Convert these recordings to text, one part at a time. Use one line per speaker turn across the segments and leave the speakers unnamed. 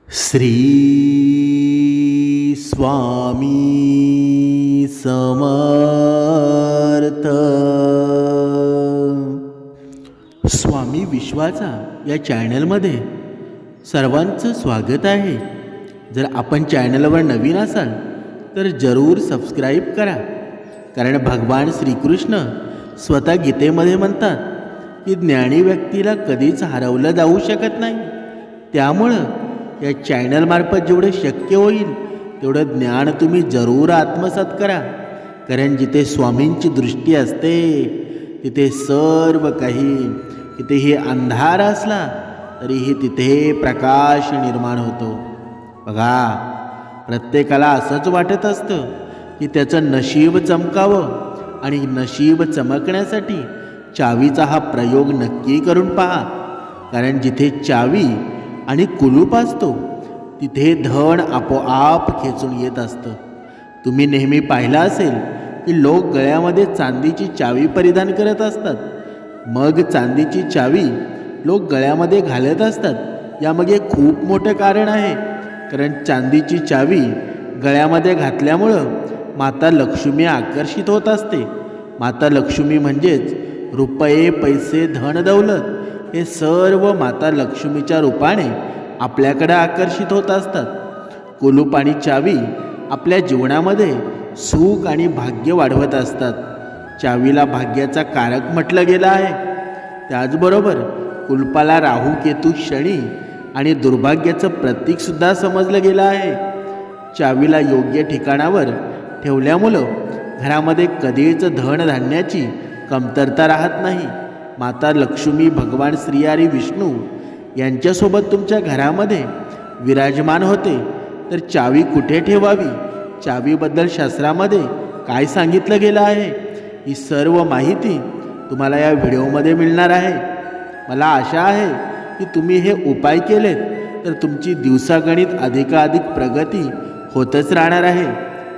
श्री स्वामी समर्थ. स्वामी विश्वाचा या चॅनलमध्ये सर्वांचं स्वागत आहे. जर आपण चॅनलवर नवीन असाल तर जरूर सबस्क्राईब करा, कारण भगवान श्रीकृष्ण स्वतः गीतेमध्ये म्हणतात की ज्ञानी व्यक्तीला कधीच हरवलं जाऊ शकत नाही. त्यामुळं या चॅनलमार्फत जेवढे शक्य होईल तेवढं ज्ञान तुम्ही जरूर आत्मसात करा, कारण जिथे स्वामींची दृष्टी असते तिथे सर्व काही, कितीही अंधार असला तरीही तिथे प्रकाश निर्माण होतो. बघा, प्रत्येकाला असंच वाटत असतं की त्याचं नशीब चमकावं, आणि नशीब चमकण्यासाठी चावीचा हा प्रयोग नक्की करून पहा, कारण जिथे चावी आणि कुलूप असतो तिथे धन आपोआप खेचून येत असतं. तुम्ही नेहमी पाहिलं असेल की लोक गळ्यामध्ये चांदीची चावी परिधान करत असतात. मग चांदीची चावी लोक गळ्यामध्ये घालत असतात. यामागे खूप मोठं कारण आहे, कारण चांदीची चावी गळ्यामध्ये घातल्यामुळं माता लक्ष्मी आकर्षित होत असते. माता लक्ष्मी म्हणजेच रुपये, पैसे, धन, दौलत हे सर्व माता लक्ष्मीच्या रूपाने आपल्याकडे आकर्षित होत असतात. कुलूप आणि चावी आपल्या जीवनामध्ये सुख आणि भाग्य वाढवत असतात. चावीला भाग्याचा कारक म्हटलं गेलं आहे. त्याचबरोबर कुलपाला राहू, केतू, शनी आणि दुर्भाग्याचं प्रतीकसुद्धा समजलं गेलं आहे. चावीला योग्य ठिकाणावर ठेवल्यामुळं घरामध्ये कधीच धनधान्याची कमतरता राहत नाही. माता लक्ष्मी, भगवान श्री हरी विष्णू यांच्यासोबत तुमच्या घरामध्ये विराजमान होते. तर चावी कुठे ठेवावी, चावीबद्दल शास्त्रामध्ये काय सांगितलं गेलं आहे, ही सर्व माहिती तुम्हाला या व्हिडिओमध्ये मिळणार आहे. मला आशा आहे की तुम्ही हे उपाय केलेत तर तुमची दिवसागणिक अधिकाधिक प्रगती होतच राहणार आहे.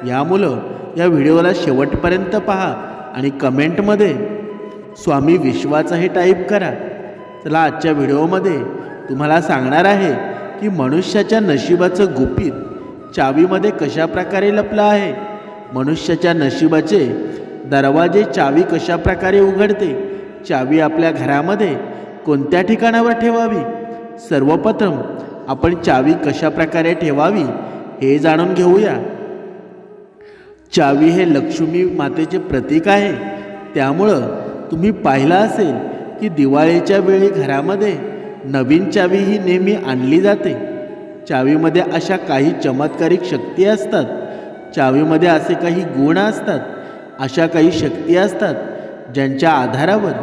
यामुळं या व्हिडिओला शेवटपर्यंत पहा आणि कमेंटमध्ये स्वामी विश्वाचा हे टाईप करा. चला, आजच्या व्हिडिओमध्ये तुम्हाला सांगणार आहे की मनुष्याच्या नशिबाचं गुपित चावीमध्ये कशा प्रकारे लपलं आहे. मनुष्याच्या नशिबाचे दरवाजे चावी कशा प्रकारे उघडते. चावी आपल्या घरामध्ये कोणत्या ठिकाणावर ठेवावी. सर्वप्रथम आपण चावी कशा प्रकारे ठेवावी हे जाणून घेऊया. चावी हे लक्ष्मी मातेचे प्रतीक आहे. त्यामुळं तुम्ही पाहिलं असेल की दिवाळीच्या वेळी घरामध्ये नवीन चावी ही नेहमी आणली जाते. चावीमध्ये अशा काही चमत्कारिक शक्ती असतात. चावीमध्ये असे काही गुण असतात, अशा काही शक्ती असतात ज्यांच्या आधारावर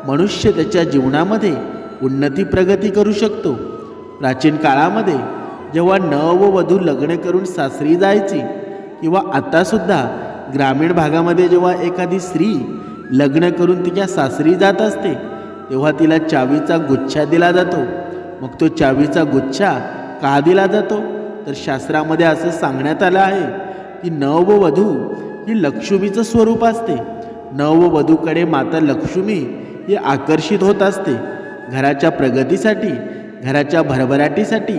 मनुष्य त्याच्या जीवनामध्ये उन्नती प्रगती करू शकतो. प्राचीन काळामध्ये जेव्हा नववधू लग्न करून सासरी जायची, किंवा आतासुद्धा ग्रामीण भागामध्ये जेव्हा एखादी स्त्री लग्न करून तिच्या सासरी जात असते तेव्हा तिला चावीचा गुच्छा दिला जातो. मग तो चावीचा गुच्छा का दिला जातो, तर शास्त्रामध्ये असं सांगण्यात आलं आहे की नववधू ही लक्ष्मीचं स्वरूप असते. नववधूकडे माता लक्ष्मी ही आकर्षित होत असते, घराच्या प्रगतीसाठी, घराच्या भरभराटीसाठी,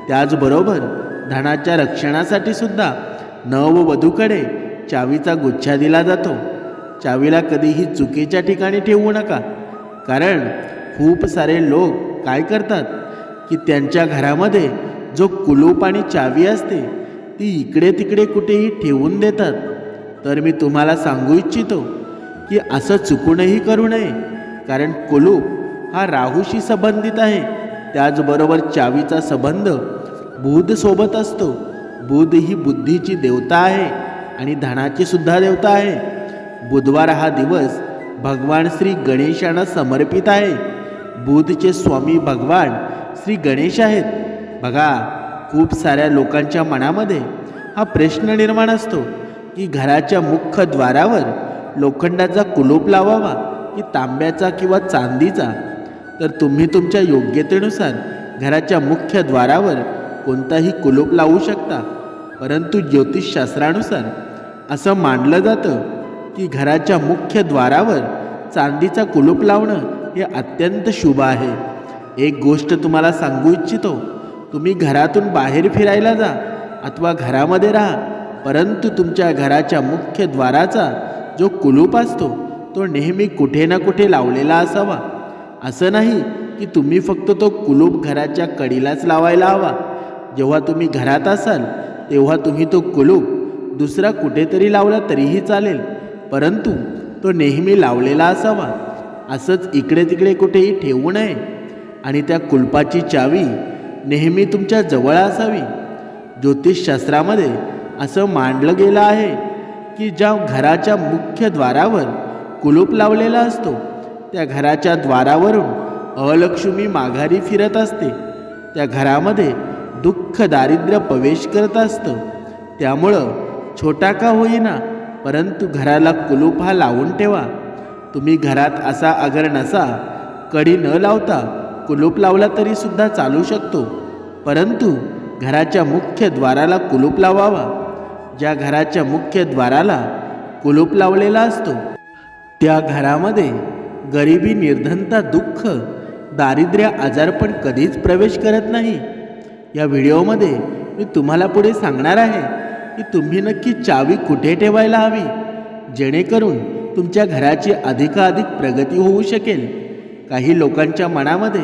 त्याचबरोबर धनाच्या रक्षणासाठी सुद्धा नववधूकडे चावीचा गुच्छा दिला जातो. चावीला कधीही चुकीच्या ठिकाणी ठेवू नका, कारण खूप सारे लोक काय करतात की त्यांच्या घरामध्ये जो कुलूप आणि चावी असते ती इकडे तिकडे कुठेही ठेवून देतात. तर मी तुम्हाला सांगू इच्छितो की असं चुकूनही करू नये, कारण कुलूप हा राहूशी संबंधित आहे. त्याचबरोबर चावीचा संबंध बुधसोबत असतो. बुध ही बुद्धीची देवता आहे आणि धनाची सुद्धा देवता आहे. बुधवार हा दिवस भगवान श्री गणेशांना समर्पित आहे. बुधचे स्वामी भगवान श्री गणेश आहेत. बघा, खूप साऱ्या लोकांच्या मनामध्ये हा प्रश्न निर्माण असतो की घराच्या मुख्य द्वारावर लोखंडाचा कुलूप लावावा की तांब्याचा किंवा चांदीचा. तर तुम्ही तुमच्या योग्यतेनुसार घराच्या मुख्य द्वारावर कोणताही कुलूप लावू शकता, परंतु ज्योतिषशास्त्रानुसार असं मानलं जातं की घराच्या मुख्य द्वारावर चांदीचा कुलूप लावणं हे अत्यंत शुभ आहे. एक गोष्ट तुम्हाला सांगू इच्छितो तुम्ही घरातून बाहेर फिरायला जा अथवा घरामध्ये राहा, परंतु तुमच्या घराच्या मुख्य द्वाराचा जो कुलूप असतो तो नेहमी कुठे ना कुठे लावलेला असावा. असं नाही की तुम्ही फक्त तो कुलूप घराच्या कडीलाच लावायला हवा. जेव्हा तुम्ही घरात असाल तेव्हा तुम्ही तो कुलूप दुसरा कुठेतरी लावला तरीही चालेल, परंतु तो नेहमी लावलेला असावा. असंच इकडे तिकडे कुठेही ठेवू नये आणि त्या कुलपाची चावी नेहमी तुमच्या जवळ असावी. ज्योतिषशास्त्रामध्ये असं मांडलं गेलं आहे की ज्या घराच्या मुख्य द्वारावर कुलूप लावलेला असतो त्या घराच्या द्वारावरून अलक्ष्मी माघारी फिरत असते. त्या घरामध्ये दुःख दारिद्र्य प्रवेश करत असतं. त्यामुळं छोटा का होईना परंतु घराला कुलूप हा लावून ठेवा. तुम्ही घरात असा अगर नसा कडी न लावता कुलूप लावला तरी सुद्धा चालू शकतो, परंतु घराच्या मुख्य द्वाराला कुलूप लावावा. ज्या घराच्या मुख्य द्वाराला कुलूप लावलेला असतो त्या घरामध्ये गरिबी, निर्धनता, दुःख, दारिद्र्य, आजारपण कधीच प्रवेश करत नाही. या व्हिडिओमध्ये मी तुम्हाला पुढे सांगणार आहे की तुम्ही नक्की चावी कुठे ठेवायला हवी, जेणेकरून तुमच्या घराची अधिकाधिक प्रगती होऊ शकेल. काही लोकांच्या मनामध्ये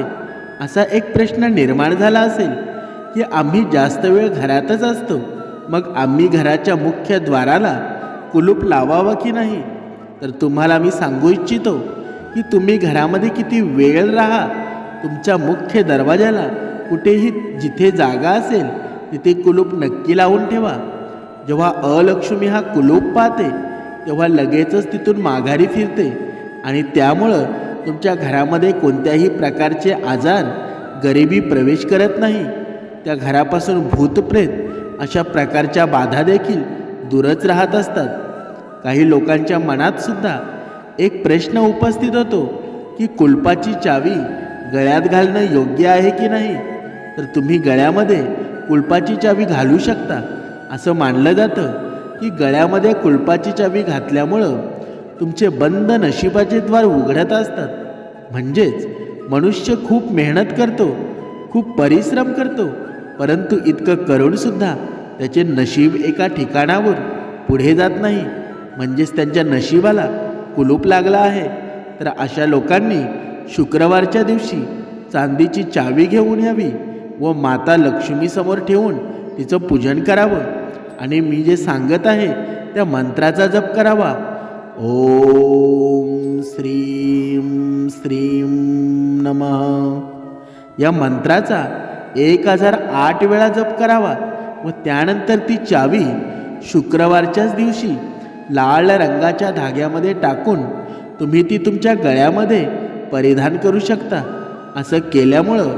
असा एक प्रश्न निर्माण झाला असेल की आम्ही जास्त वेळ घरातच असतो, मग आम्ही घराच्या मुख्य द्वाराला कुलूप लावावं की नाही. तर तुम्हाला मी सांगू इच्छितो की तुम्ही घरामध्ये किती वेळ राहा, तुमच्या मुख्य दरवाजाला कुठेही जिथे जागा असेल तिथे कुलूप नक्की लावून ठेवा. जेव्हा अलक्ष्मी हा कुलूप पाहते तेव्हा लगेचच तिथून माघारी फिरते आणि त्यामुळं तुमच्या घरामध्ये कोणत्याही प्रकारचे आजार, गरिबी प्रवेश करत नाही. त्या घरापासून भूतप्रेत अशा प्रकारच्या बाधा देखील दूरच राहत असतात. काही लोकांच्या मनात सुद्धा एक प्रश्न उपस्थित होतो की कुलपाची चावी गळ्यात घालणं योग्य आहे की नाही. तर तुम्ही गळ्यामध्ये कुलपाची चावी घालू शकता. असं मानलं जातं की गळ्यामध्ये कुलपाची चावी घातल्यामुळं तुमचे बंद नशिबाचे द्वार उघडत असतात. म्हणजेच मनुष्य खूप मेहनत करतो, खूप परिश्रम करतो, परंतु इतकं करूनसुद्धा त्याचे नशीब एका ठिकाणावर पुढे जात नाही. म्हणजेच त्यांच्या नशिबाला कुलूप लागला आहे. तर अशा लोकांनी शुक्रवारच्या दिवशी चांदीची चावी घेऊन यावी व माता लक्ष्मीसमोर ठेवून तिचं पूजन करावं आणि मी जे सांगत आहे त्या मंत्राचा जप करावा. ओम श्रीं श्रीं नमः या मंत्राचा 1008 वेळा जप करावा व त्यानंतर ती चावी शुक्रवारच्याच दिवशी लाल रंगाच्या धाग्यामध्ये टाकून तुम्ही ती तुमच्या गळ्यामध्ये परिधान करू शकता. असं केल्यामुळं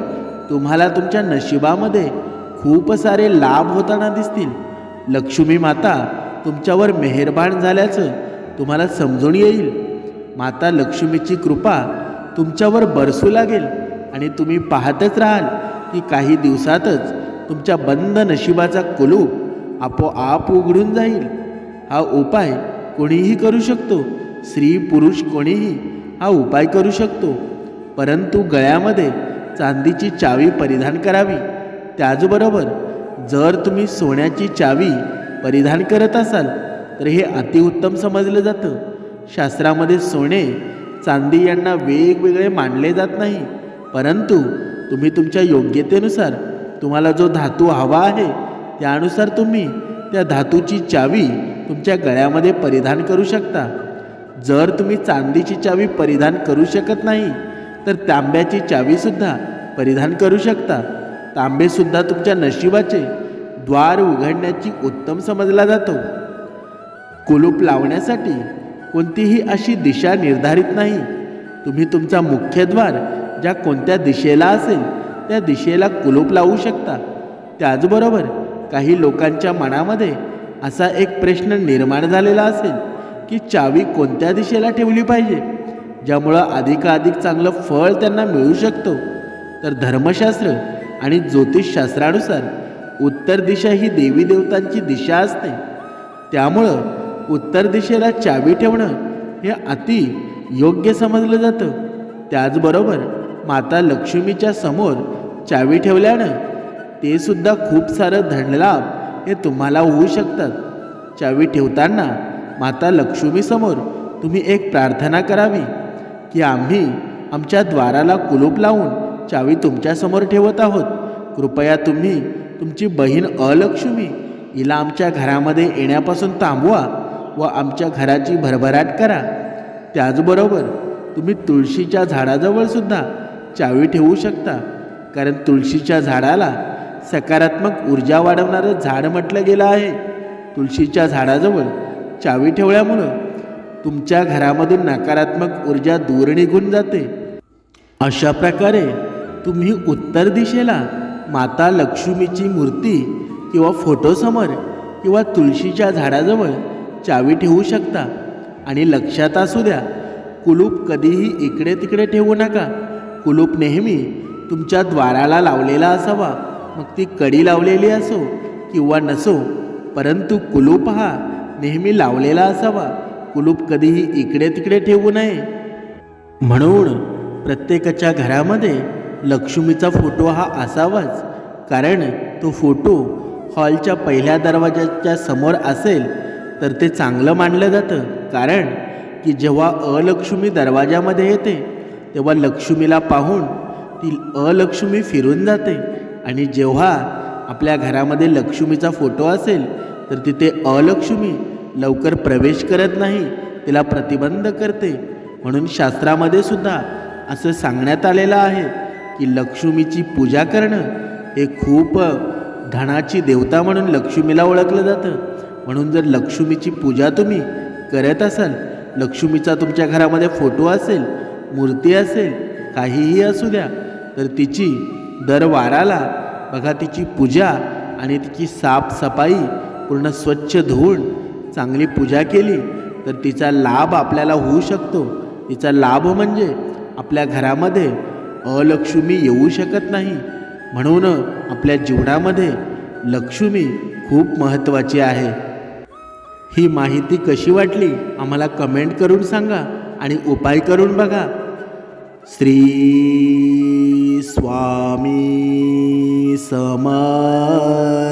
तुम्हाला तुमच्या नशिबामध्ये खूप सारे लाभ होताना दिसतील. लक्ष्मी माता तुमच्यावर मेहरबान झाल्याचं तुम्हाला समजून येईल. माता लक्ष्मीची कृपा तुमच्यावर बरसू लागेल आणि तुम्ही पाहतच राहाल की काही दिवसातच तुमच्या बंद नशिबाचा कुलूप आपोआप उघडून जाईल. हा उपाय कोणीही करू शकतो, स्त्री पुरुष कोणीही हा उपाय करू शकतो, परंतु गळ्यामध्ये चांदीची चावी परिधान करावी. त्याचबरोबर जर तुम्ही सोन्याची चावी परिधान करत असाल तर हे अतिउत्तम समजलं जातं. शास्त्रामध्ये सोने चांदी यांना वेगवेगळे मानले जात नाही, परंतु तुम्ही तुमच्या योग्यतेनुसार तुम्हाला जो धातू हवा आहे त्यानुसार तुम्ही त्या धातूची चावी तुमच्या गळ्यामध्ये परिधान करू शकता. जर तुम्ही चांदीची चावी परिधान करू शकत नाही तर तांब्याची चावीसुद्धा परिधान करू शकता. तांबेसुद्धा तुमच्या नशिबाचे द्वार उघडण्याची उत्तम समजला जातो. कुलूप लावण्यासाठी कोणतीही अशी दिशा निर्धारित नाही. तुम्ही तुमचा मुख्यद्वार ज्या कोणत्या दिशेला असेल त्या दिशेला कुलूप लावू शकता. त्याचबरोबर काही लोकांच्या मनामध्ये असा एक प्रश्न निर्माण झालेला असेल की चावी कोणत्या दिशेला ठेवली पाहिजे ज्यामुळं अधिकाधिक चांगलं फळ त्यांना मिळू शकतो. तर धर्मशास्त्र आणि ज्योतिषशास्त्रानुसार उत्तर दिशा ही देवी देवतांची दिशा असते. त्यामुळं उत्तर दिशेला चावी ठेवणं हे अति योग्य समजलं जातं. त्याचबरोबर माता लक्ष्मीच्या समोर चावी ठेवल्यानं ते सुद्धा खूप सारं धनलाभ हे तुम्हाला होऊ शकतात. चावी ठेवताना माता लक्ष्मीसमोर तुम्ही एक प्रार्थना करावी की आम्ही आमच्या द्वाराला कुलूप लावून चावी तुमच्यासमोर ठेवत आहोत. कृपया तुम्ही तुमची बहीण अलक्ष्मी हिला आमच्या घरामध्ये येण्यापासून थांबवा व आमच्या घराची भरभराट करा. त्याचबरोबर तुम्ही तुळशीच्या झाडाजवळ सुद्धा चावी ठेवू शकता, कारण तुळशीच्या झाडाला सकारात्मक ऊर्जा वाढवणारं झाड म्हटलं गेलं आहे. तुळशीच्या झाडाजवळ चावी ठेवल्यामुळं तुमच्या घरामधून नकारात्मक ऊर्जा दूर निघून जाते. अशा प्रकारे तुम्ही उत्तर दिशेला माता लक्ष्मीची मूर्ती किंवा फोटोसमोर किंवा तुळशीच्या झाडाजवळ चावी ठेवू शकता. आणि लक्षात असू द्या, कुलूप कधीही इकडे तिकडे ठेवू नका. कुलूप नेहमी तुमच्या द्वाराला लावलेला असावा, मग ती कडी लावलेली असो किंवा नसो, परंतु कुलूप हा नेहमी लावलेला असावा. कुलूप कधीही इकडे तिकडे ठेवू नये. म्हणून प्रत्येकाच्या घरामध्ये लक्ष्मीचा फोटो हा असावाच, कारण तो फोटो हॉलच्या पहिल्या दरवाजाच्या समोर असेल तर ते चांगलं मानलं जातं. कारण की जेव्हा अलक्ष्मी दरवाजामध्ये येते तेव्हा लक्ष्मीला पाहून ती अलक्ष्मी फिरून जाते, आणि जेव्हा आपल्या घरामध्ये लक्ष्मीचा फोटो असेल तर तिथे अलक्ष्मी लवकर प्रवेश करत नाही, तिला प्रतिबंध करते. म्हणून शास्त्रामध्ये सुद्धा असं सांगण्यात आलेलं आहे की लक्ष्मीची पूजा करणं हे खूप धनाची देवता म्हणून लक्ष्मीला ओळखलं जातं. म्हणून जर लक्ष्मीची पूजा तुम्ही करत असाल, लक्ष्मीचा तुमच्या घरामध्ये फोटो असेल, मूर्ती असेल, काहीही असू द्या, तर तिची दर वाराला बघा तिची पूजा आणि तिची साफसफाई पूर्ण स्वच्छ धुवून चांगली पूजा केली तर तिचा लाभ आपल्याला होऊ शकतो. तिचा लाभ म्हणजे आपल्या घरामध्ये अलक्ष्मी येऊ शकत नाही. म्हणून आपल्या जीवनामध्ये लक्ष्मी खूप महत्त्वाची आहे. ही माहिती कशी वाटली आम्हाला कमेंट करून सांगा आणि उपाय करून बघा. श्री स्वामी समर्थ.